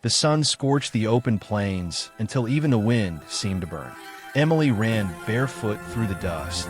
The sun scorched the open plains until even the wind seemed to burn. Emily ran barefoot through the dust,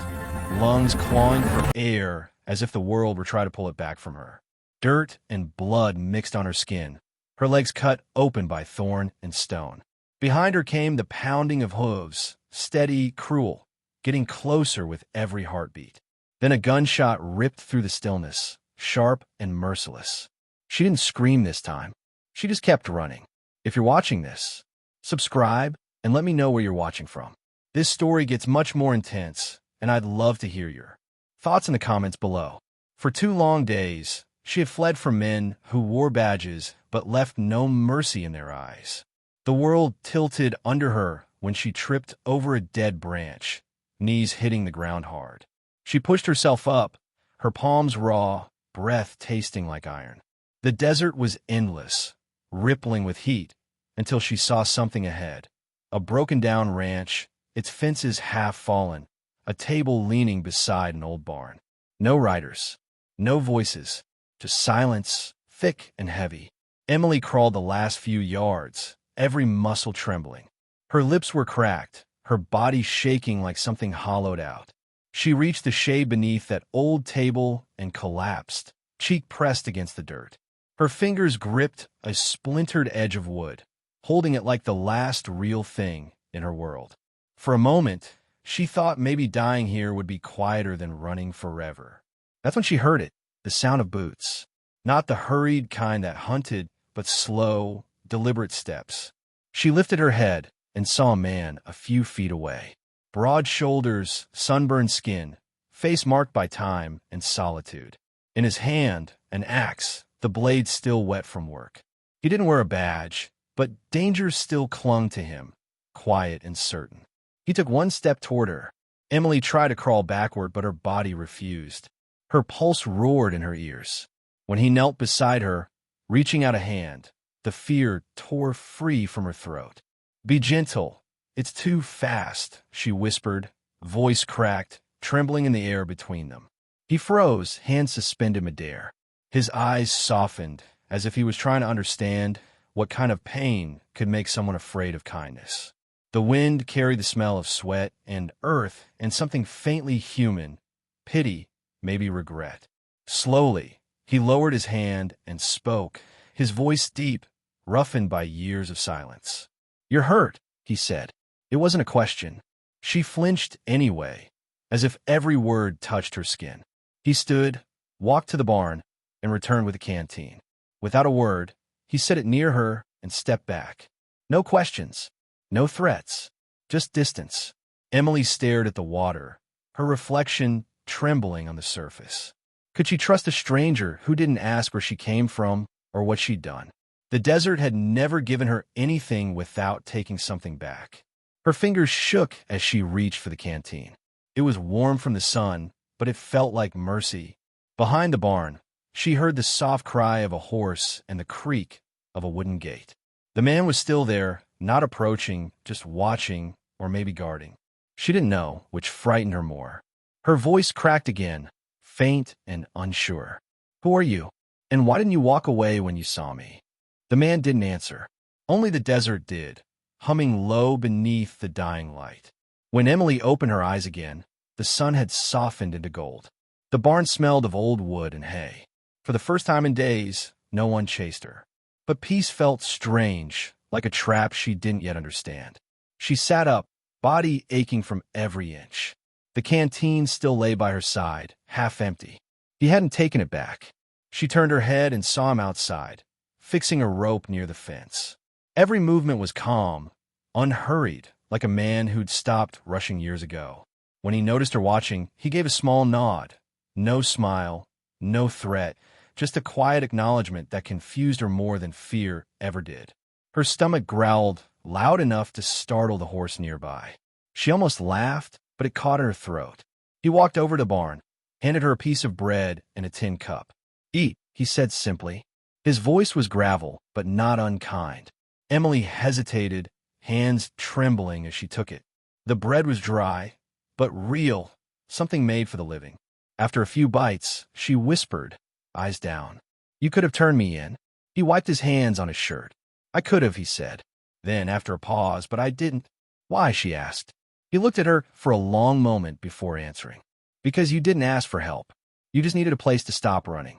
lungs clawing for air as if the world were trying to pull it back from her. Dirt and blood mixed on her skin, her legs cut open by thorn and stone. Behind her came the pounding of hooves, steady, cruel, getting closer with every heartbeat. Then a gunshot ripped through the stillness, sharp and merciless. She didn't scream this time. She just kept running. If you're watching this, subscribe and let me know where you're watching from. This story gets much more intense, and I'd love to hear your thoughts in the comments below. For 2 long days, she had fled from men who wore badges but left no mercy in their eyes. The world tilted under her when she tripped over a dead branch, knees hitting the ground hard. She pushed herself up, her palms raw, breath tasting like iron. The desert was endless, rippling with heat, until she saw something ahead. A broken-down ranch, its fences half fallen, a table leaning beside an old barn. No riders, no voices, just silence, thick and heavy. Emily crawled the last few yards, every muscle trembling. Her lips were cracked, her body shaking like something hollowed out. She reached the shade beneath that old table and collapsed, cheek pressed against the dirt. Her fingers gripped a splintered edge of wood, holding it like the last real thing in her world. For a moment, she thought maybe dying here would be quieter than running forever. That's when she heard it, the sound of boots. Not the hurried kind that hunted, but slow, deliberate steps. She lifted her head and saw a man a few feet away. Broad shoulders, sunburned skin, face marked by time and solitude. In his hand, an axe, the blade still wet from work. He didn't wear a badge, but danger still clung to him, quiet and certain. He took 1 step toward her. Emily tried to crawl backward, but her body refused. Her pulse roared in her ears. When he knelt beside her, reaching out a hand, the fear tore free from her throat. "Be gentle. It's too fast," she whispered, voice cracked, trembling in the air between them. He froze, hands suspended midair. His eyes softened, as if he was trying to understand what kind of pain could make someone afraid of kindness. The wind carried the smell of sweat and earth and something faintly human, pity, maybe regret. Slowly, he lowered his hand and spoke, his voice deep, roughened by years of silence. "You're hurt," he said. It wasn't a question. She flinched anyway, as if every word touched her skin. He stood, walked to the barn, and returned with a canteen. Without a word, he set it near her and stepped back. No questions, no threats, just distance. Emily stared at the water, her reflection trembling on the surface. Could she trust a stranger who didn't ask where she came from or what she'd done? The desert had never given her anything without taking something back. Her fingers shook as she reached for the canteen. It was warm from the sun, but it felt like mercy. Behind the barn, she heard the soft cry of a horse and the creak of a wooden gate. The man was still there, not approaching, just watching or maybe guarding. She didn't know which frightened her more. Her voice cracked again, faint and unsure. "Who are you? And why didn't you walk away when you saw me?" The man didn't answer. Only the desert did, humming low beneath the dying light. When Emily opened her eyes again, the sun had softened into gold. The barn smelled of old wood and hay. For the first time in days, no one chased her. But peace felt strange, like a trap she didn't yet understand. She sat up, body aching from every inch. The canteen still lay by her side, half empty. He hadn't taken it back. She turned her head and saw him outside, fixing a rope near the fence. Every movement was calm, unhurried, like a man who'd stopped rushing years ago. When he noticed her watching, he gave a small nod. No smile, no threat, just a quiet acknowledgement that confused her more than fear ever did. Her stomach growled, loud enough to startle the horse nearby. She almost laughed, but it caught in her throat. He walked over to the barn, handed her a piece of bread and a tin cup. "Eat," he said simply. His voice was gravel, but not unkind. Emily hesitated, hands trembling as she took it. The bread was dry, but real, something made for the living. After a few bites, she whispered, eyes down, "You could have turned me in." He wiped his hands on his shirt. I could have, he said. Then, after a pause, but I didn't. Why, she asked. He looked at her for a long moment before answering. Because you didn't ask for help. You just needed a place to stop running.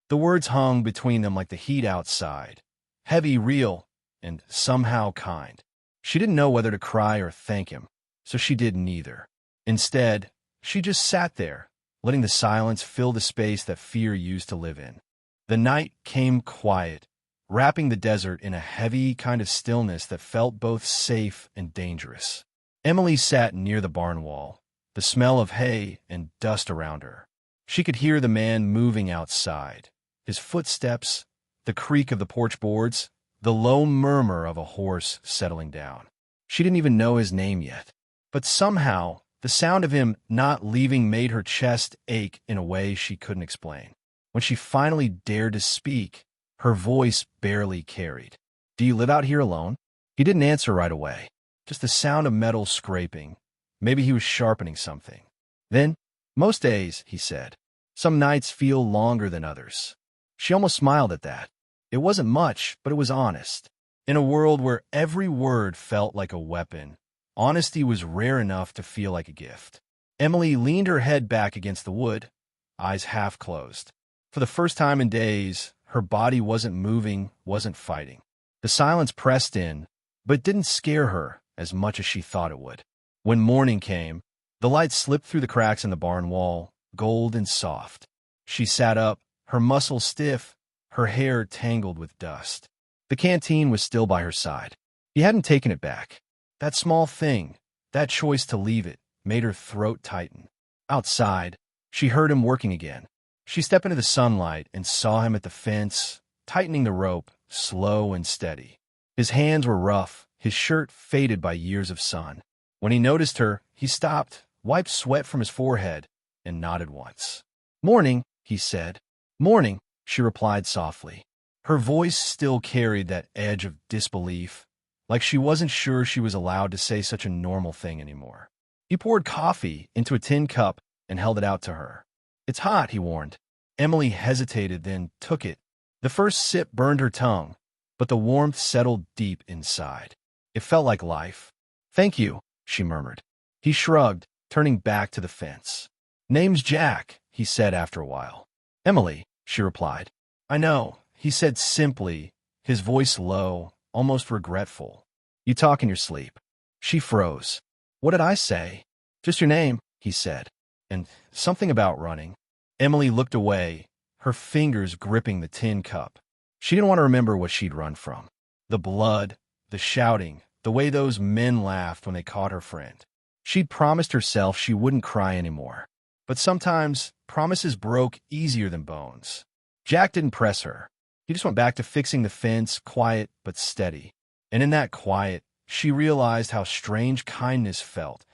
The words hung between them like the heat outside. Heavy, real, and somehow kind. She didn't know whether to cry or thank him, so she did neither. Instead, she just sat there, letting the silence fill the space that fear used to live in. The night came quiet, wrapping the desert in a heavy kind of stillness that felt both safe and dangerous. Emily sat near the barn wall, the smell of hay and dust around her. She could hear the man moving outside, his footsteps, the creak of the porch boards, the low murmur of a horse settling down. She didn't even know his name yet, but somehow the sound of him not leaving made her chest ache in a way she couldn't explain. When she finally dared to speak, her voice barely carried. "Do you live out here alone?" He didn't answer right away, just the sound of metal scraping. Maybe he was sharpening something. Then, "Most days," he said. "Some nights feel longer than others." She almost smiled at that. It wasn't much, but it was honest. In a world where every word felt like a weapon, honesty was rare enough to feel like a gift. Emily leaned her head back against the wood, eyes half closed. For the first time in days, her body wasn't moving, wasn't fighting. The silence pressed in, but it didn't scare her as much as she thought it would. When morning came, the light slipped through the cracks in the barn wall, gold and soft. She sat up, her muscles stiff, her hair tangled with dust. The canteen was still by her side. He hadn't taken it back. That small thing, that choice to leave it, made her throat tighten. Outside, she heard him working again. She stepped into the sunlight and saw him at the fence, tightening the rope, slow and steady. His hands were rough, his shirt faded by years of sun. When he noticed her, he stopped, wiped sweat from his forehead, and nodded once. "Morning," he said. "Morning," she replied softly. Her voice still carried that edge of disbelief, like she wasn't sure she was allowed to say such a normal thing anymore. He poured coffee into a tin cup and held it out to her. "It's hot," he warned. Emily hesitated, then took it. The first sip burned her tongue, but the warmth settled deep inside. It felt like life. "Thank you," she murmured. He shrugged, turning back to the fence. "Name's Jack," he said after a while. "Emily," she replied. "I know," he said simply, his voice low, almost regretful. "You talk in your sleep." She froze. "What did I say?" "Just your name," he said. "And something about running." Emily looked away, her fingers gripping the tin cup. She didn't want to remember what she'd run from. The blood, the shouting, the way those men laughed when they caught her friend. She'd promised herself she wouldn't cry anymore. But sometimes promises broke easier than bones. Jack didn't press her. He just went back to fixing the fence, quiet but steady. And in that quiet, she realized how strange kindness felt,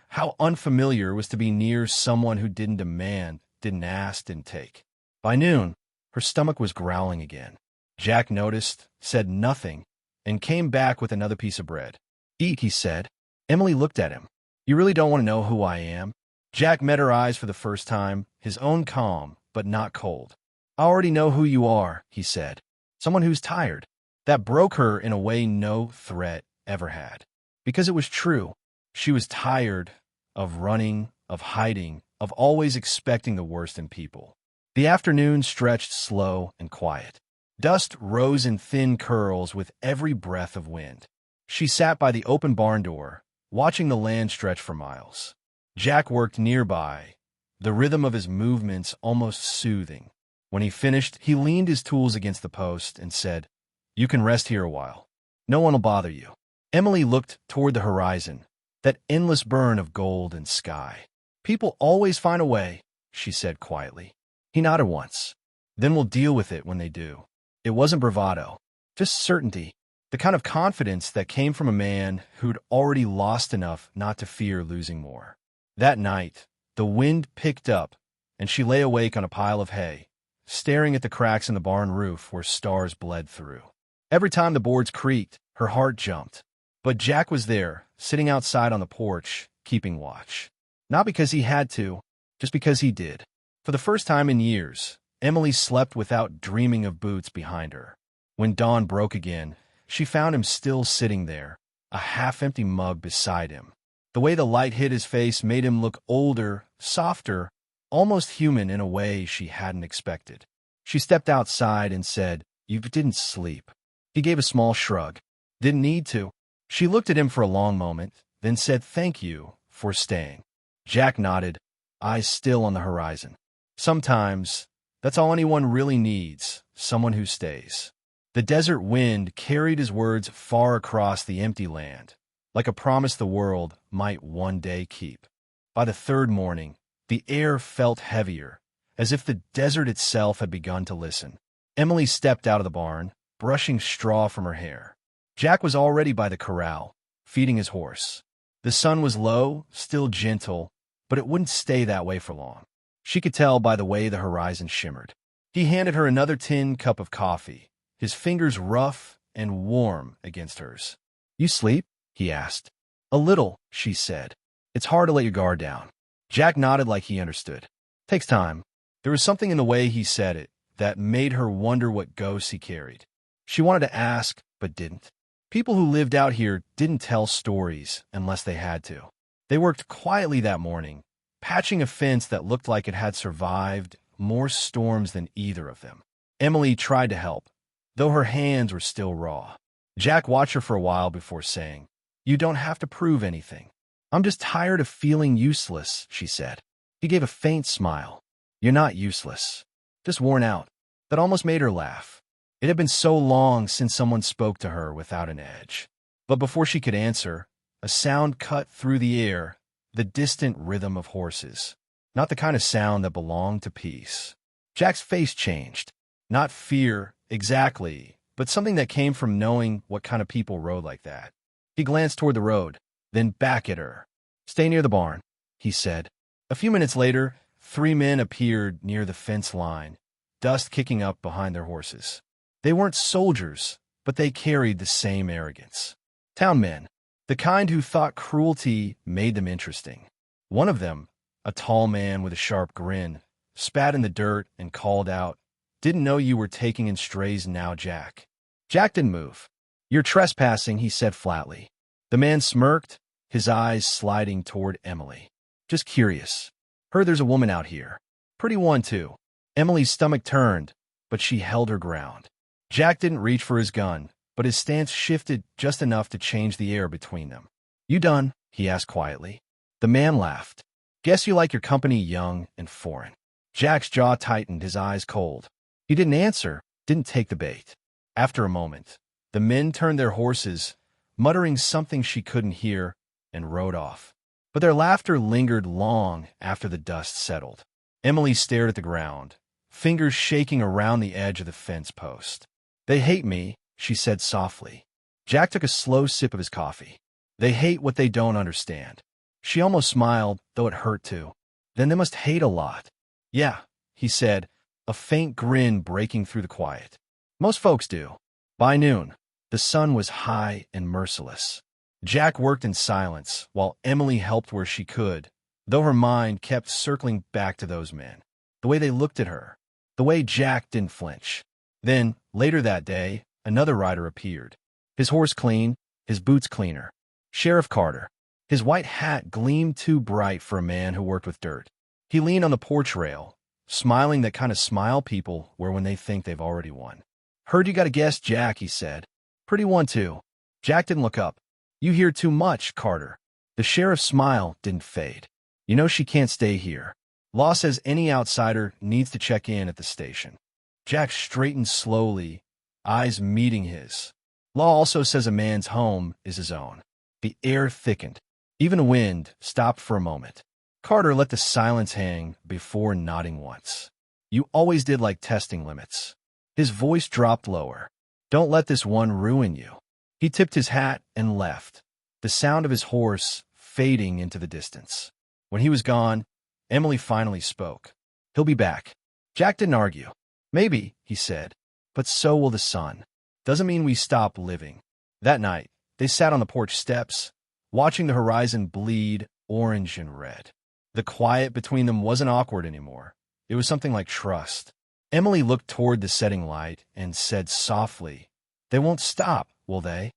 how unfamiliar it was to be near someone who didn't demand, didn't ask, didn't take. By noon, her stomach was growling again. Jack noticed, said nothing, and came back with another piece of bread. "Eat," he said. Emily looked at him. "You really don't want to know who I am?" Jack met her eyes for the first time, his own calm, but not cold. "I already know who you are," he said. "Someone who's tired." That broke her in a way no threat ever had. Because it was true. She was tired of running, of hiding, of always expecting the worst in people. The afternoon stretched slow and quiet. Dust rose in thin curls with every breath of wind. She sat by the open barn door, watching the land stretch for miles. Jack worked nearby, the rhythm of his movements almost soothing. When he finished, he leaned his tools against the post and said, "You can rest here a while. No one will bother you." Emily looked toward the horizon, that endless burn of gold and sky. "People always find a way," she said quietly. He nodded once. "Then we'll deal with it when they do." It wasn't bravado, just certainty, the kind of confidence that came from a man who'd already lost enough not to fear losing more. That night, the wind picked up, and she lay awake on a pile of hay, staring at the cracks in the barn roof where stars bled through. Every time the boards creaked, her heart jumped. But Jack was there, sitting outside on the porch, keeping watch. Not because he had to, just because he did. For the first time in years, Emily slept without dreaming of boots behind her. When dawn broke again, she found him still sitting there, a half-empty mug beside him. The way the light hit his face made him look older, softer, almost human in a way she hadn't expected. She stepped outside and said, "You didn't sleep." He gave a small shrug. "Didn't need to." She looked at him for a long moment, then said, "Thank you for staying." Jack nodded, eyes still on the horizon. Sometimes, that's all anyone really needs, someone who stays. The desert wind carried his words far across the empty land, like a promise the world might one day keep. By the third morning, the air felt heavier, as if the desert itself had begun to listen. Emily stepped out of the barn, brushing straw from her hair. Jack was already by the corral, feeding his horse. The sun was low, still gentle, but it wouldn't stay that way for long. She could tell by the way the horizon shimmered. He handed her another tin cup of coffee, his fingers rough and warm against hers. "You sleep?" he asked. "A little," she said. "It's hard to let your guard down." Jack nodded like he understood. "Takes time." There was something in the way he said it that made her wonder what ghosts he carried. She wanted to ask, but didn't. People who lived out here didn't tell stories unless they had to. They worked quietly that morning, patching a fence that looked like it had survived more storms than either of them. Emily tried to help, though her hands were still raw. Jack watched her for a while before saying, "You don't have to prove anything. I'm just tired of feeling useless," she said. He gave a faint smile. "You're not useless. Just worn out." That almost made her laugh. It had been so long since someone spoke to her without an edge. But before she could answer, a sound cut through the air, the distant rhythm of horses. Not the kind of sound that belonged to peace. Jack's face changed. Not fear, exactly, but something that came from knowing what kind of people rode like that. He glanced toward the road, then back at her. "Stay near the barn," he said. A few minutes later, 3 men appeared near the fence line, dust kicking up behind their horses. They weren't soldiers, but they carried the same arrogance. Town men, the kind who thought cruelty made them interesting. One of them, a tall man with a sharp grin, spat in the dirt and called out, "Didn't know you were taking in strays now, Jack." Jack didn't move. "You're trespassing," he said flatly. The man smirked, his eyes sliding toward Emily. "Just curious. Heard there's a woman out here. Pretty one, too." Emily's stomach turned, but she held her ground. Jack didn't reach for his gun, but his stance shifted just enough to change the air between them. "You done?" he asked quietly. The man laughed. "Guess you like your company young and foreign." Jack's jaw tightened, his eyes cold. He didn't answer, didn't take the bait. After a moment, the men turned their horses, muttering something she couldn't hear, and rode off. But their laughter lingered long after the dust settled. Emily stared at the ground, fingers shaking around the edge of the fence post. "They hate me," she said softly. Jack took a slow sip of his coffee. "They hate what they don't understand." She almost smiled, though it hurt too. "Then they must hate a lot." "Yeah," he said, a faint grin breaking through the quiet. "Most folks do." By noon, the sun was high and merciless. Jack worked in silence, while Emily helped where she could, though her mind kept circling back to those men. The way they looked at her. The way Jack didn't flinch. Then, later that day, another rider appeared. His horse clean, his boots cleaner. Sheriff Carter. His white hat gleamed too bright for a man who worked with dirt. He leaned on the porch rail, smiling that kind of smile people wear when they think they've already won. "Heard you got a guest, Jack," he said. "Pretty one, too." Jack didn't look up. "You hear too much, Carter." The sheriff's smile didn't fade. "You know she can't stay here. Law says any outsider needs to check in at the station." Jack straightened slowly, eyes meeting his. "Law also says a man's home is his own." The air thickened. Even the wind stopped for a moment. Carter let the silence hang before nodding once. "You always did like testing limits." His voice dropped lower. "Don't let this one ruin you." He tipped his hat and left, the sound of his horse fading into the distance. When he was gone, Emily finally spoke. "He'll be back." Jack didn't argue. "Maybe," he said, "but so will the sun. Doesn't mean we stop living." That night, they sat on the porch steps, watching the horizon bleed orange and red. The quiet between them wasn't awkward anymore. It was something like trust. Emily looked toward the setting light and said softly, "They won't stop will they?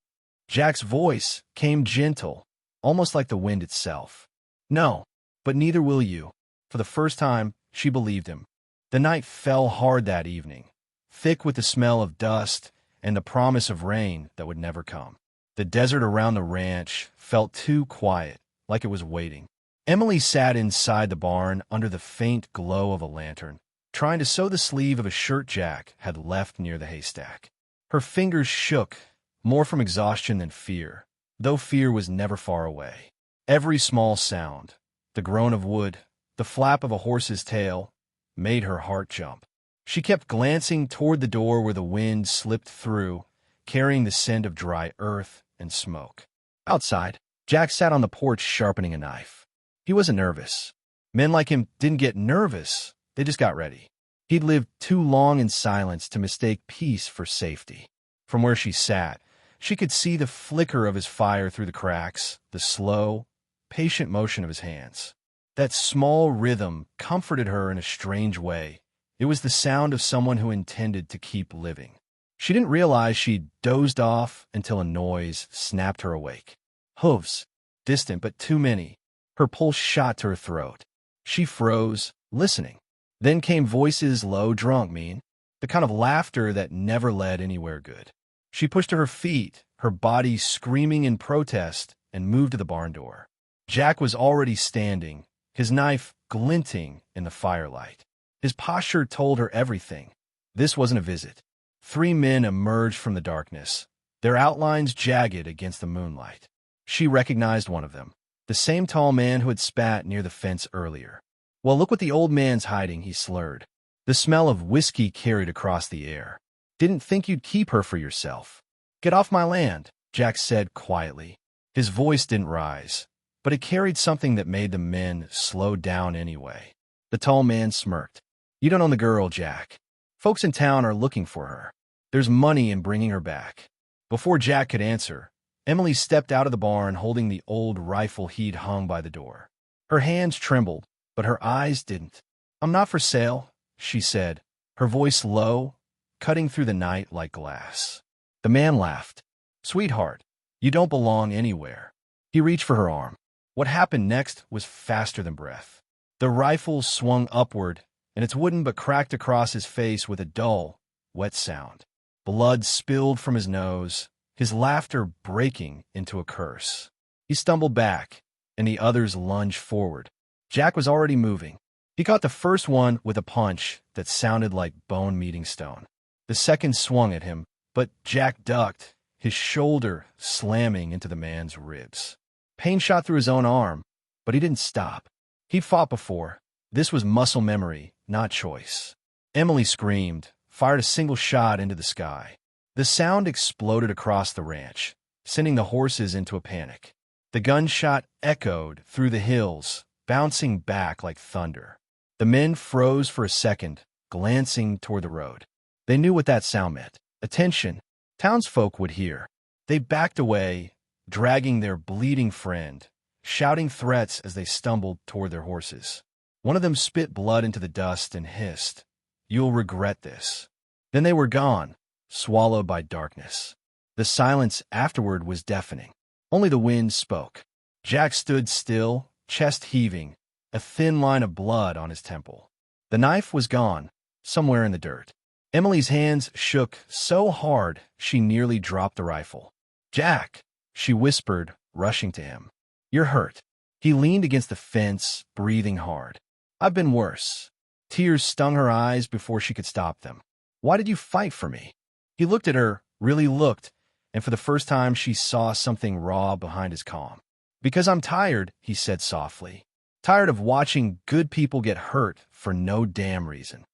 Jack's voice came gentle, almost like the wind itself. No, but neither will you. For the first time, she believed him. The night fell hard that evening, thick with the smell of dust and the promise of rain that would never come. The desert around the ranch felt too quiet, like it was waiting. Emily sat inside the barn under the faint glow of a lantern, trying to sew the sleeve of a shirt Jack had left near the haystack. Her fingers shook, more from exhaustion than fear, though fear was never far away. Every small sound, the groan of wood, the flap of a horse's tail, made her heart jump. She kept glancing toward the door where the wind slipped through, carrying the scent of dry earth and smoke. Outside, Jack sat on the porch sharpening a knife. He wasn't nervous. Men like him didn't get nervous, they just got ready. He'd lived too long in silence to mistake peace for safety. From where she sat, she could see the flicker of his fire through the cracks, the slow, patient motion of his hands. That small rhythm comforted her in a strange way. It was the sound of someone who intended to keep living. She didn't realize she'd dozed off until a noise snapped her awake. Hooves, distant but too many. Her pulse shot to her throat. She froze, listening. Then came voices low, drunk, mean, the kind of laughter that never led anywhere good. She pushed to her feet, her body screaming in protest, and moved to the barn door. Jack was already standing, his knife glinting in the firelight. His posture told her everything. This wasn't a visit. 3 men emerged from the darkness, their outlines jagged against the moonlight. She recognized one of them, the same tall man who had spat near the fence earlier. "Well, look what the old man's hiding," he slurred. The smell of whiskey carried across the air. "Didn't think you'd keep her for yourself." "Get off my land," Jack said quietly. His voice didn't rise, but it carried something that made the men slow down anyway. The tall man smirked. "You don't own the girl, Jack. Folks in town are looking for her. There's money in bringing her back." Before Jack could answer, Emily stepped out of the barn holding the old rifle he'd hung by the door. Her hands trembled, but her eyes didn't. "I'm not for sale," she said, her voice low, cutting through the night like glass. The man laughed. "Sweetheart, you don't belong anywhere." He reached for her arm. What happened next was faster than breath. The rifle swung upward, and its wooden but cracked across his face with a dull, wet sound. Blood spilled from his nose, his laughter breaking into a curse. He stumbled back, and the others lunged forward. Jack was already moving. He caught the first one with a punch that sounded like bone meeting stone. The second swung at him, but Jack ducked, his shoulder slamming into the man's ribs. Pain shot through his own arm, but he didn't stop. He'd fought before. This was muscle memory, not choice. Emily screamed, fired a single shot into the sky. The sound exploded across the ranch, sending the horses into a panic. The gunshot echoed through the hills, bouncing back like thunder. The men froze for a second, glancing toward the road. They knew what that sound meant. Attention. Townsfolk would hear. They backed away, dragging their bleeding friend, shouting threats as they stumbled toward their horses. One of them spit blood into the dust and hissed, "You'll regret this." Then they were gone, swallowed by darkness. The silence afterward was deafening. Only the wind spoke. Jack stood still, chest heaving, a thin line of blood on his temple. The knife was gone, somewhere in the dirt. Emily's hands shook so hard she nearly dropped the rifle. "Jack," she whispered, rushing to him. "You're hurt." He leaned against the fence, breathing hard. "I've been worse." Tears stung her eyes before she could stop them. "Why did you fight for me?" He looked at her, really looked, and for the first time she saw something raw behind his calm. "Because I'm tired," he said softly. "Tired of watching good people get hurt for no damn reason."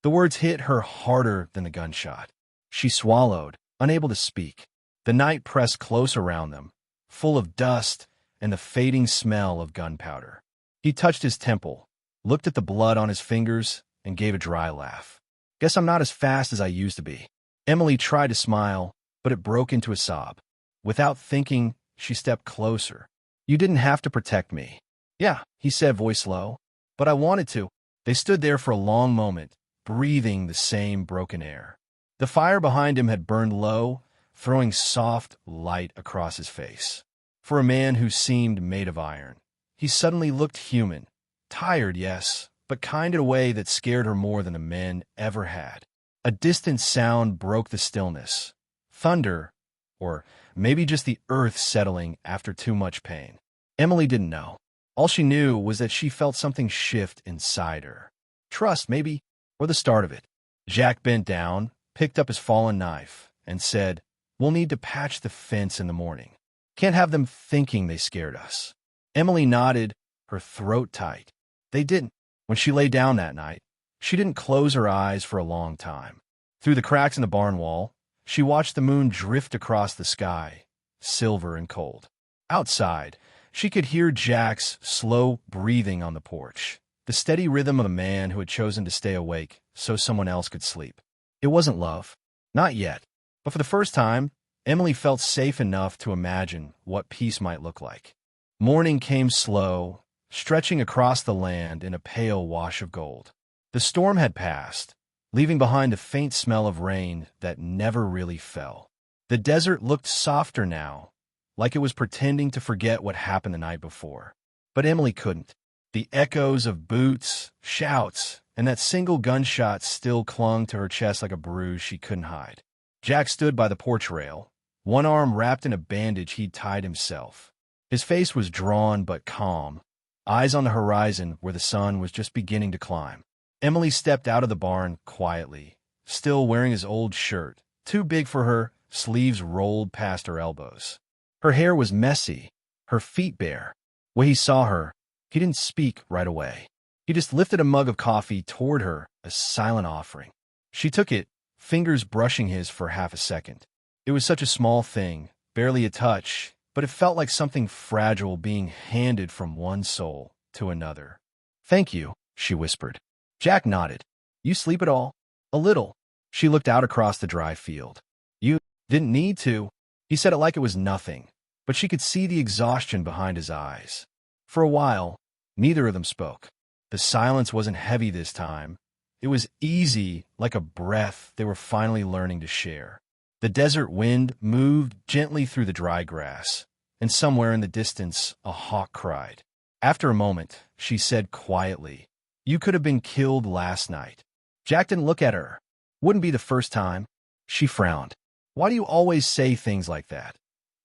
The words hit her harder than the gunshot. She swallowed, unable to speak. The night pressed close around them, full of dust and the fading smell of gunpowder. He touched his temple, looked at the blood on his fingers, and gave a dry laugh. "Guess I'm not as fast as I used to be." Emily tried to smile, but it broke into a sob. Without thinking, she stepped closer. "You didn't have to protect me." "Yeah," he said, voice low, "but I wanted to." They stood there for a long moment, breathing the same broken air. The fire behind him had burned low, throwing soft light across his face. For a man who seemed made of iron, he suddenly looked human. Tired, yes, but kind in a way that scared her more than a man ever had. A distant sound broke the stillness. Thunder, or maybe just the earth settling after too much pain. Emily didn't know. All she knew was that she felt something shift inside her. Trust, maybe, or the start of it. Jack bent down, picked up his fallen knife, and said, "We'll need to patch the fence in the morning. Can't have them thinking they scared us." Emily nodded, her throat tight. They didn't. When she lay down that night, she didn't close her eyes for a long time. Through the cracks in the barn wall, she watched the moon drift across the sky, silver and cold. Outside, she could hear Jack's slow breathing on the porch, the steady rhythm of a man who had chosen to stay awake so someone else could sleep. It wasn't love. Not yet. But for the first time, Emily felt safe enough to imagine what peace might look like. Morning came slow, stretching across the land in a pale wash of gold. The storm had passed, leaving behind a faint smell of rain that never really fell. The desert looked softer now, like it was pretending to forget what happened the night before. But Emily couldn't. The echoes of boots, shouts, and that single gunshot still clung to her chest like a bruise she couldn't hide. Jack stood by the porch rail, one arm wrapped in a bandage he'd tied himself. His face was drawn but calm, eyes on the horizon where the sun was just beginning to climb. Emily stepped out of the barn quietly, still wearing his old shirt, too big for her, sleeves rolled past her elbows. Her hair was messy, her feet bare. When he saw her, he didn't speak right away. He just lifted a mug of coffee toward her, a silent offering. She took it, fingers brushing his for half a second. It was such a small thing, barely a touch, but it felt like something fragile being handed from one soul to another. "Thank you," she whispered. Jack nodded. "You sleep at all?" "A little." She looked out across the dry field. "You didn't need to." He said it like it was nothing, but she could see the exhaustion behind his eyes. For a while, neither of them spoke. The silence wasn't heavy this time. It was easy, like a breath they were finally learning to share. The desert wind moved gently through the dry grass, and somewhere in the distance a hawk cried. After a moment, she said quietly, "You could have been killed last night." Jack didn't look at her. "Wouldn't be the first time." She frowned. "Why do you always say things like that?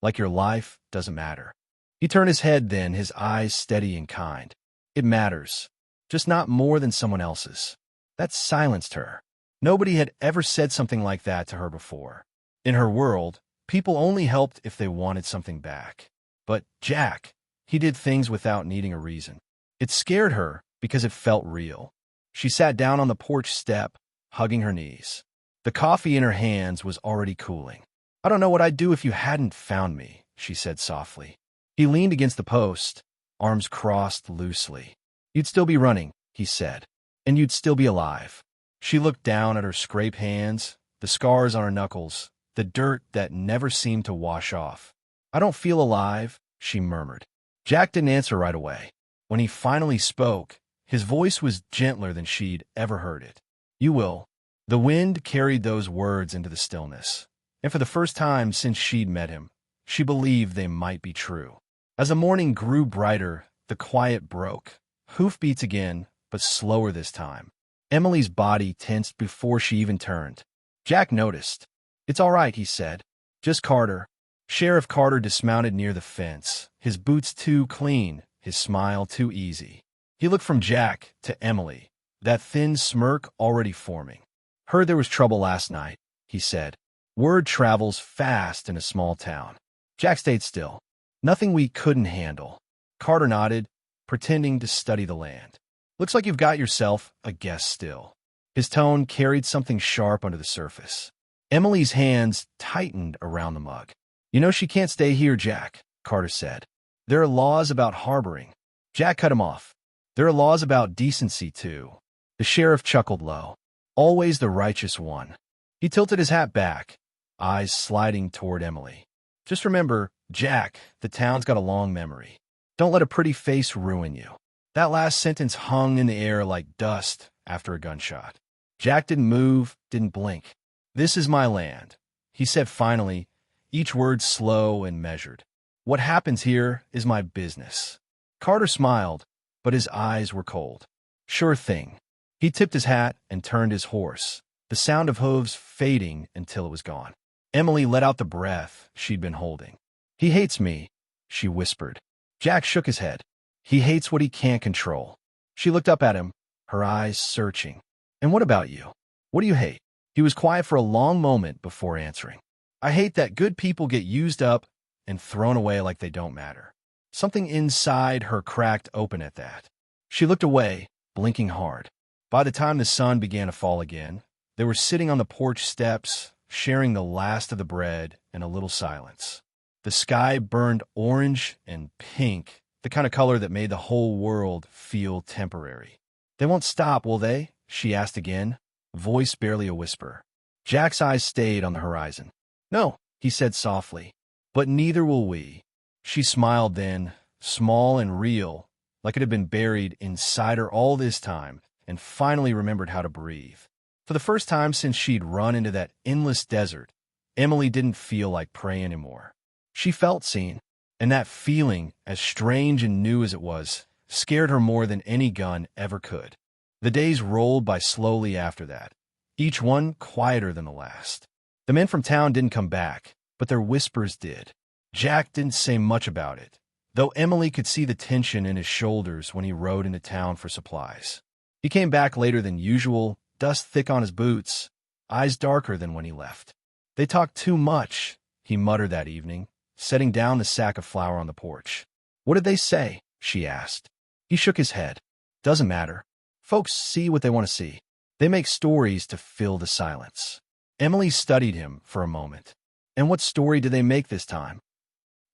Like your life doesn't matter." He turned his head then, his eyes steady and kind. "It matters, just not more than someone else's." That silenced her. Nobody had ever said something like that to her before. In her world, people only helped if they wanted something back. But Jack, he did things without needing a reason. It scared her because it felt real. She sat down on the porch step, hugging her knees. The coffee in her hands was already cooling. "I don't know what I'd do if you hadn't found me," she said softly. He leaned against the post, arms crossed loosely. "You'd still be running," he said, "and you'd still be alive." She looked down at her scraped hands, the scars on her knuckles, the dirt that never seemed to wash off. "I don't feel alive," she murmured. Jack didn't answer right away. When he finally spoke, his voice was gentler than she'd ever heard it. "You will." The wind carried those words into the stillness, and for the first time since she'd met him, she believed they might be true. As the morning grew brighter, the quiet broke. Hoofbeats again, but slower this time. Emily's body tensed before she even turned. Jack noticed. "It's all right," he said. "Just Carter." Sheriff Carter dismounted near the fence, his boots too clean, his smile too easy. He looked from Jack to Emily, that thin smirk already forming. "Heard there was trouble last night," he said. "Word travels fast in a small town." Jack stayed still. "Nothing we couldn't handle." Carter nodded, pretending to study the land. "Looks like you've got yourself a guest still." His tone carried something sharp under the surface. Emily's hands tightened around the mug. "You know she can't stay here, Jack," Carter said. "There are laws about harboring." Jack cut him off. "There are laws about decency, too." The sheriff chuckled low. "Always the righteous one." He tilted his hat back, eyes sliding toward Emily. "Just remember, Jack, the town's got a long memory. Don't let a pretty face ruin you." That last sentence hung in the air like dust after a gunshot. Jack didn't move, didn't blink. "This is my land," he said finally, each word slow and measured. What happens here is my business. Carter smiled, but his eyes were cold. Sure thing. He tipped his hat and turned his horse, the sound of hooves fading until it was gone. Emily let out the breath she'd been holding. He hates me, she whispered. Jack shook his head. He hates what he can't control. She looked up at him, her eyes searching. And what about you? What do you hate? He was quiet for a long moment before answering. I hate that good people get used up and thrown away like they don't matter. Something inside her cracked open at that. She looked away, blinking hard. By the time the sun began to fall again, they were sitting on the porch steps, sharing the last of the bread and a little silence. The sky burned orange and pink, the kind of color that made the whole world feel temporary. They won't stop, will they? She asked again, voice barely a whisper. Jack's eyes stayed on the horizon. No, he said softly, but neither will we. She smiled then, small and real, like it had been buried inside her all this time, and finally remembered how to breathe. For the first time since she'd run into that endless desert, Emily didn't feel like prey anymore. She felt seen, and that feeling, as strange and new as it was, scared her more than any gun ever could. The days rolled by slowly after that, each one quieter than the last. The men from town didn't come back, but their whispers did. Jack didn't say much about it, though Emily could see the tension in his shoulders when he rode into town for supplies. He came back later than usual, dust thick on his boots, eyes darker than when he left. They talked too much, he muttered that evening, setting down the sack of flour on the porch. What did they say? She asked. He shook his head. Doesn't matter. Folks see what they want to see. They make stories to fill the silence. Emily studied him for a moment. And what story did they make this time?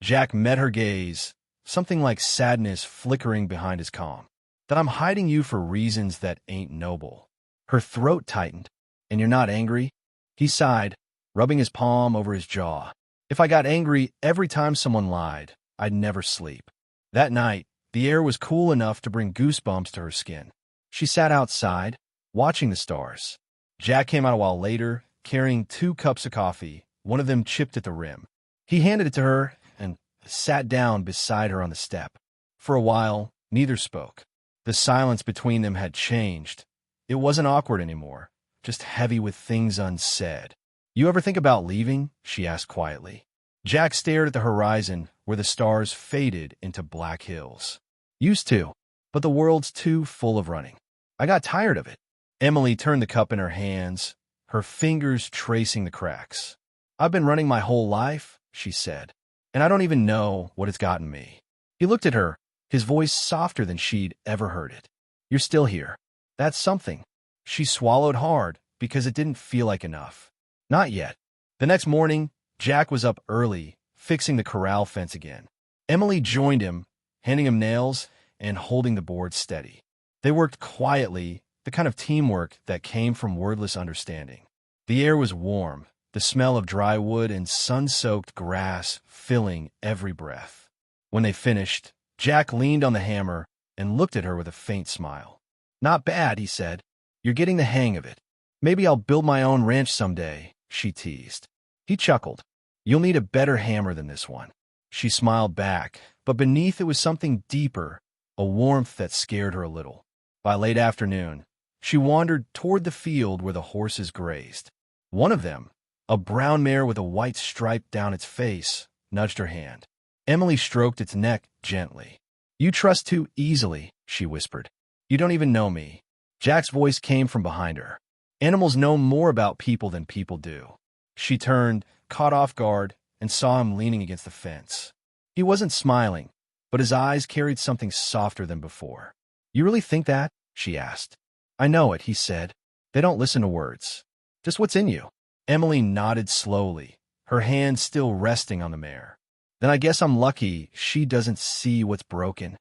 Jack met her gaze, something like sadness flickering behind his calm. That I'm hiding you for reasons that ain't noble. Her throat tightened. And you're not angry? He sighed, rubbing his palm over his jaw. If I got angry every time someone lied, I'd never sleep. That night, the air was cool enough to bring goosebumps to her skin. She sat outside, watching the stars. Jack came out a while later, carrying 2 cups of coffee, one of them chipped at the rim. He handed it to her and sat down beside her on the step. For a while, neither spoke. The silence between them had changed. It wasn't awkward anymore, just heavy with things unsaid. You ever think about leaving? She asked quietly. Jack stared at the horizon where the stars faded into black hills. Used to, but the world's too full of running. I got tired of it. Emily turned the cup in her hands, her fingers tracing the cracks. I've been running my whole life, she said, and I don't even know what it's gotten me. He looked at her, his voice softer than she'd ever heard it. You're still here. That's something. She swallowed hard because it didn't feel like enough. Not yet. The next morning, Jack was up early, fixing the corral fence again. Emily joined him, handing him nails and holding the board steady. They worked quietly, the kind of teamwork that came from wordless understanding. The air was warm, the smell of dry wood and sun-soaked grass filling every breath. When they finished, Jack leaned on the hammer and looked at her with a faint smile. Not bad, he said. You're getting the hang of it. Maybe I'll build my own ranch someday, she teased. He chuckled. You'll need a better hammer than this one. She smiled back, but beneath it was something deeper, a warmth that scared her a little. By late afternoon, she wandered toward the field where the horses grazed. One of them, a brown mare with a white stripe down its face, nudged her hand. Emily stroked its neck gently. You trust too easily, she whispered. You don't even know me. Jack's voice came from behind her. Animals know more about people than people do. She turned, caught off guard, and saw him leaning against the fence. He wasn't smiling, but his eyes carried something softer than before. You really think that? She asked. I know it, he said. They don't listen to words. Just what's in you. Emily nodded slowly, her hand still resting on the mare. Then I guess I'm lucky she doesn't see what's broken.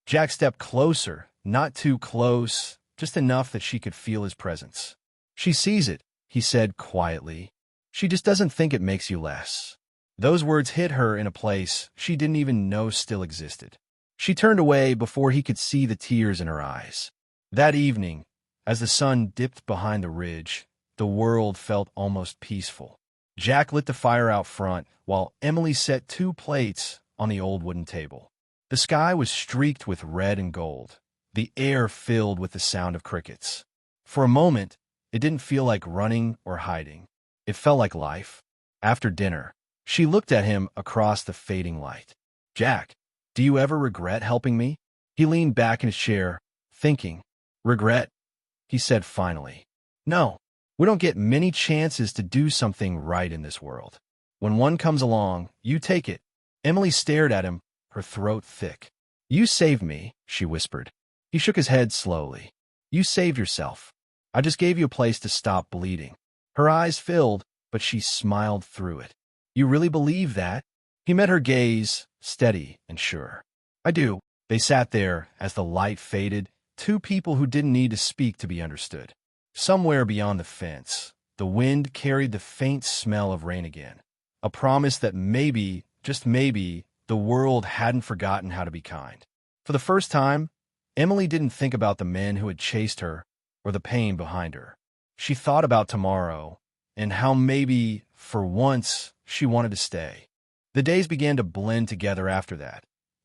Jack stepped closer, not too close, just enough that she could feel his presence. She sees it, he said quietly. She just doesn't think it makes you less. Those words hit her in a place she didn't even know still existed. She turned away before he could see the tears in her eyes. That evening, as the sun dipped behind the ridge, the world felt almost peaceful. Jack lit the fire out front while Emily set 2 plates on the old wooden table. The sky was streaked with red and gold, the air filled with the sound of crickets. For a moment, it didn't feel like running or hiding. It felt like life. After dinner, she looked at him across the fading light. "Jack, do you ever regret helping me?" He leaned back in his chair, thinking. "Regret?" he said finally. "No, we don't get many chances to do something right in this world. When one comes along, you take it." Emily stared at him, her throat thick. "You saved me," she whispered. He shook his head slowly. "You saved yourself. I just gave you a place to stop bleeding." Her eyes filled, but she smiled through it. "You really believe that?" He met her gaze, steady and sure. "I do." They sat there as the light faded, two people who didn't need to speak to be understood. Somewhere beyond the fence, the wind carried the faint smell of rain again, a promise that maybe, just maybe, the world hadn't forgotten how to be kind. For the first time, Emily didn't think about the men who had chased her or the pain behind her. She thought about tomorrow and how maybe, for once, she wanted to stay. The days began to blend together after that,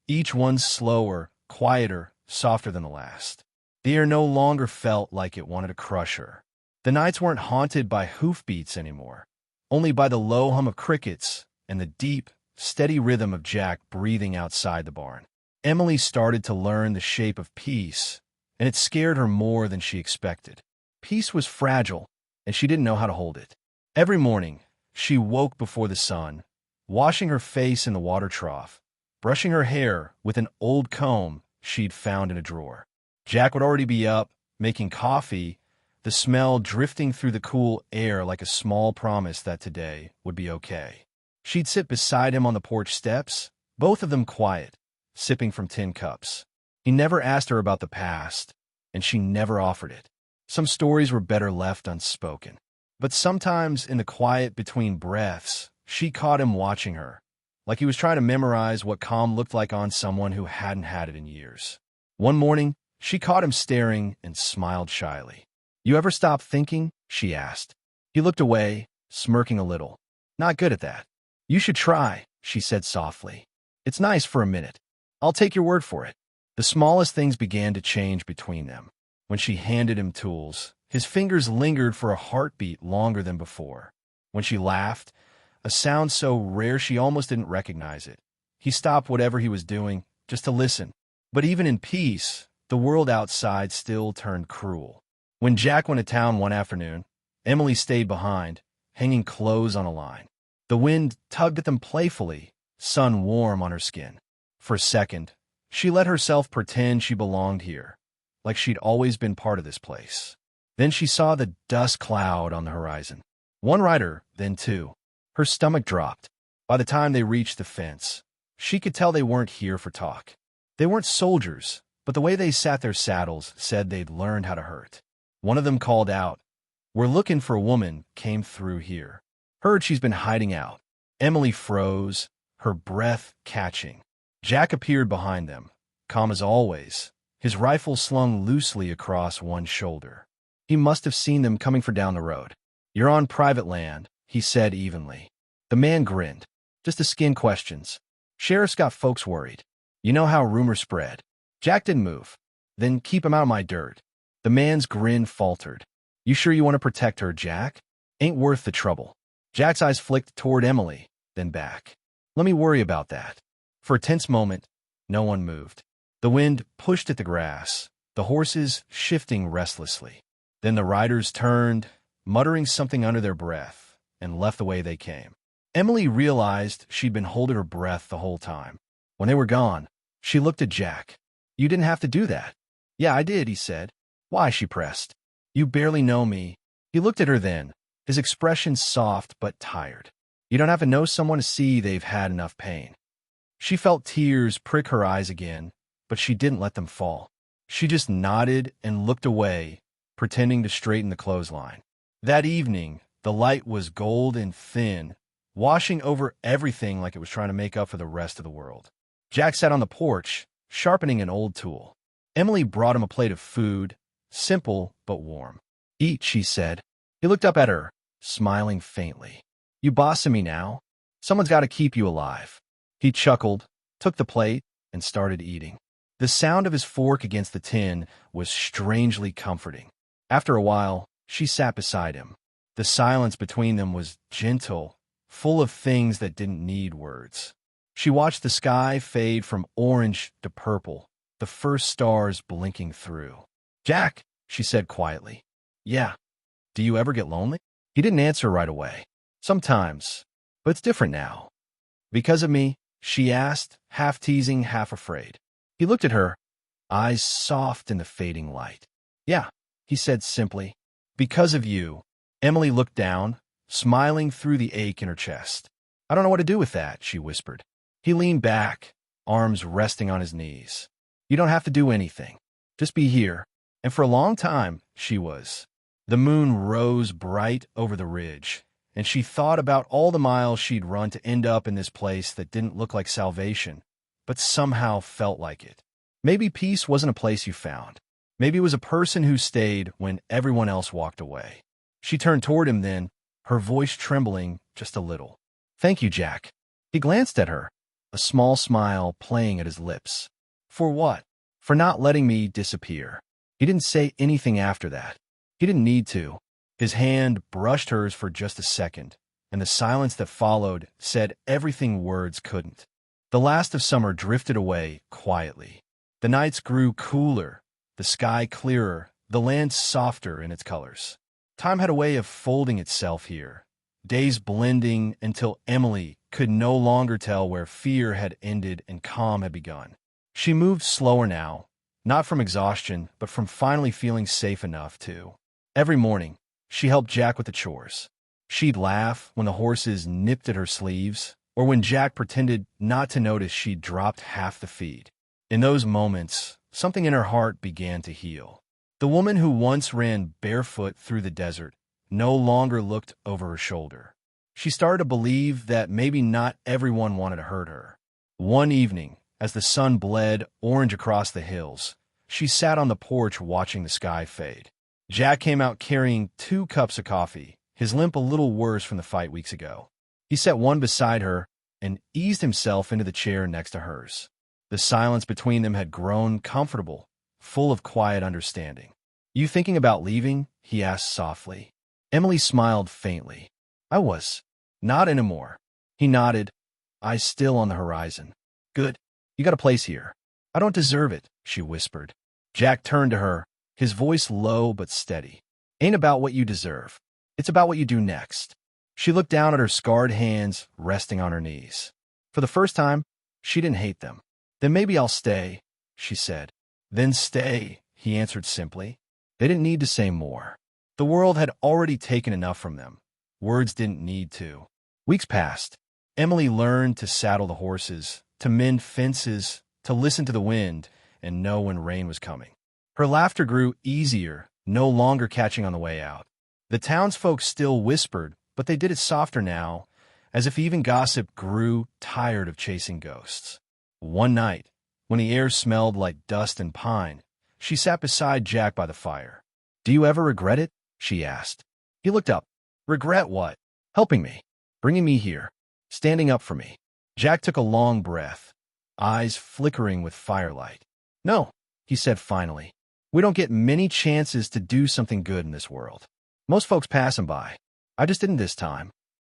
each one slower, quieter, softer than the last. The air no longer felt like it wanted to crush her. The nights weren't haunted by hoofbeats anymore, only by the low hum of crickets and the deep, steady rhythm of Jack breathing outside the barn. Emily started to learn the shape of peace, and it scared her more than she expected. Peace was fragile, and she didn't know how to hold it. Every morning, she woke before the sun, washing her face in the water trough, brushing her hair with an old comb she'd found in a drawer. Jack would already be up, making coffee, the smell drifting through the cool air like a small promise that today would be okay. She'd sit beside him on the porch steps, both of them quiet, sipping from tin cups. He never asked her about the past, and she never offered it. Some stories were better left unspoken. But sometimes in the quiet between breaths, she caught him watching her, like he was trying to memorize what calm looked like on someone who hadn't had it in years. One morning, she caught him staring and smiled shyly. "You ever stop thinking?" she asked. He looked away, smirking a little. "Not good at that." "You should try," she said softly. "It's nice for a minute. I'll take your word for it." The smallest things began to change between them. When she handed him tools, his fingers lingered for a heartbeat longer than before. When she laughed, a sound so rare she almost didn't recognize it, he stopped whatever he was doing just to listen. But even in peace, the world outside still turned cruel. When Jack went to town one afternoon, Emily stayed behind, hanging clothes on a line. The wind tugged at them playfully, sun warm on her skin. For a second, she let herself pretend she belonged here, like she'd always been part of this place. Then she saw the dust cloud on the horizon. One rider, then two. Her stomach dropped. By the time they reached the fence, she could tell they weren't here for talk. They weren't soldiers, but the way they sat their saddles said they'd learned how to hurt. One of them called out, "We're looking for a woman came through here. Heard she's been hiding out." Emily froze, her breath catching. Jack appeared behind them, calm as always, his rifle slung loosely across one shoulder. He must have seen them coming from down the road. "You're on private land," he said evenly. The man grinned. "Just to skin questions. Sheriff's got folks worried. You know how rumors spread." Jack didn't move. "Then keep him out of my dirt." The man's grin faltered. "You sure you want to protect her, Jack? Ain't worth the trouble." Jack's eyes flicked toward Emily, then back. "Let me worry about that." For a tense moment, no one moved. The wind pushed at the grass, the horses shifting restlessly. Then the riders turned, muttering something under their breath, and left the way they came. Emily realized she'd been holding her breath the whole time. When they were gone, she looked at Jack. "You didn't have to do that." "Yeah, I did," he said. "Why?" she pressed. "You barely know me." He looked at her then, his expression soft but tired. "You don't have to know someone to see they've had enough pain." She felt tears prick her eyes again, but she didn't let them fall. She just nodded and looked away, pretending to straighten the clothesline. That evening, the light was gold and thin, washing over everything like it was trying to make up for the rest of the world. Jack sat on the porch, sharpening an old tool. Emily brought him a plate of food, simple but warm. "Eat," she said. He looked up at her, smiling faintly. You bossing me now? Someone's got to keep you alive. He chuckled, took the plate, and started eating. The sound of his fork against the tin was strangely comforting. After a while, she sat beside him. The silence between them was gentle, full of things that didn't need words. She watched the sky fade from orange to purple, the first stars blinking through. "Jack," she said quietly. "Yeah. Do you ever get lonely?" He didn't answer right away. "Sometimes, but it's different now." "Because of me?" she asked, half teasing, half afraid. He looked at her, eyes soft in the fading light. "Yeah," he said simply. "Because of you." Emily looked down, smiling through the ache in her chest. "I don't know what to do with that," she whispered. He leaned back, arms resting on his knees. "You don't have to do anything. Just be here." And for a long time, she was. The moon rose bright over the ridge, and she thought about all the miles she'd run to end up in this place that didn't look like salvation, but somehow felt like it. Maybe peace wasn't a place you found. Maybe it was a person who stayed when everyone else walked away. She turned toward him then, her voice trembling just a little. "Thank you, Jack." He glanced at her, a small smile playing at his lips. "For what?" "For not letting me disappear." He didn't say anything after that. He didn't need to. His hand brushed hers for just a second, and the silence that followed said everything words couldn't. The last of summer drifted away quietly. The nights grew cooler, the sky clearer, the land softer in its colors. Time had a way of folding itself here, days blending until Emily could no longer tell where fear had ended and calm had begun. She moved slower now, not from exhaustion, but from finally feeling safe enough to. Every morning, she helped Jack with the chores. She'd laugh when the horses nipped at her sleeves, or when Jack pretended not to notice she'd dropped half the feed. In those moments, something in her heart began to heal. The woman who once ran barefoot through the desert no longer looked over her shoulder. She started to believe that maybe not everyone wanted to hurt her. One evening, as the sun bled orange across the hills, she sat on the porch watching the sky fade. Jack came out carrying 2 cups of coffee, his limp a little worse from the fight weeks ago. He set one beside her and eased himself into the chair next to hers. The silence between them had grown comfortable, full of quiet understanding. "You thinking about leaving?" he asked softly. Emily smiled faintly. "I was. Not anymore." He nodded, eyes still on the horizon. "Good. You got a place here." "I don't deserve it," she whispered. Jack turned to her, his voice low but steady. "Ain't about what you deserve. It's about what you do next." She looked down at her scarred hands resting on her knees. For the first time, she didn't hate them. "Then maybe I'll stay," she said. "Then stay," he answered simply. They didn't need to say more. The world had already taken enough from them. Words didn't need to. Weeks passed. Emily learned to saddle the horses, to mend fences, to listen to the wind, and know when rain was coming. Her laughter grew easier, no longer catching on the way out. The townsfolk still whispered, but they did it softer now, as if even gossip grew tired of chasing ghosts. One night, when the air smelled like dust and pine, she sat beside Jack by the fire. "Do you ever regret it?" she asked. He looked up. "Regret what?" "Helping me. Bringing me here. Standing up for me." Jack took a long breath, eyes flickering with firelight. "No," he said finally. "We don't get many chances to do something good in this world. Most folks pass him by. I just didn't this time."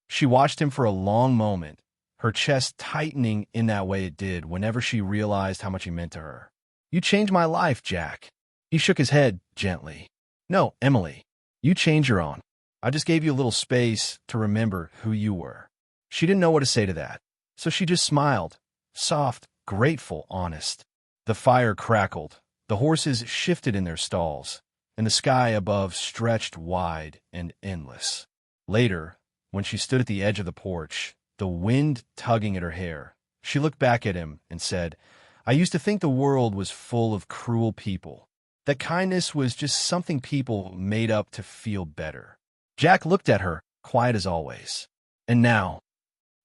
She watched him for a long moment, her chest tightening in that way it did whenever she realized how much he meant to her. "You changed my life, Jack." He shook his head gently. "No, Emily, you changed your own. I just gave you a little space to remember who you were." She didn't know what to say to that, so she just smiled, soft, grateful, honest. The fire crackled, the horses shifted in their stalls, and the sky above stretched wide and endless. Later, when she stood at the edge of the porch, the wind tugging at her hair, she looked back at him and said, "I used to think the world was full of cruel people, that kindness was just something people made up to feel better." Jack looked at her, quiet as always. "And now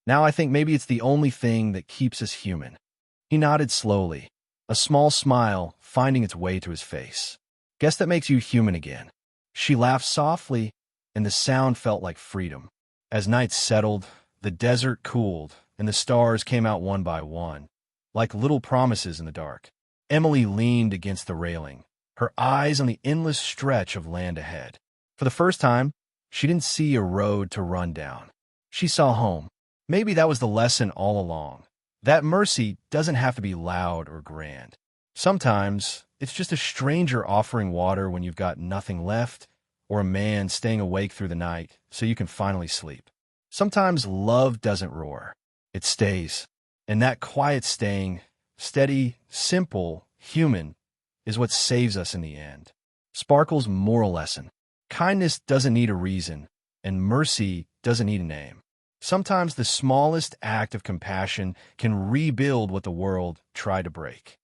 I think maybe it's the only thing that keeps us human." He nodded slowly, a small smile finding its way to his face. "Guess that makes you human again." She laughed softly, and the sound felt like freedom. As night settled, the desert cooled, and the stars came out one by one, like little promises in the dark. Emily leaned against the railing, her eyes on the endless stretch of land ahead. For the first time, she didn't see a road to run down. She saw home. Maybe that was the lesson all along. That mercy doesn't have to be loud or grand. Sometimes, it's just a stranger offering water when you've got nothing left, or a man staying awake through the night so you can finally sleep. Sometimes love doesn't roar. It stays. And that quiet staying, steady, simple, human, is what saves us in the end. Sparkle's moral lesson. Kindness doesn't need a reason, and mercy doesn't need a name. Sometimes the smallest act of compassion can rebuild what the world tried to break.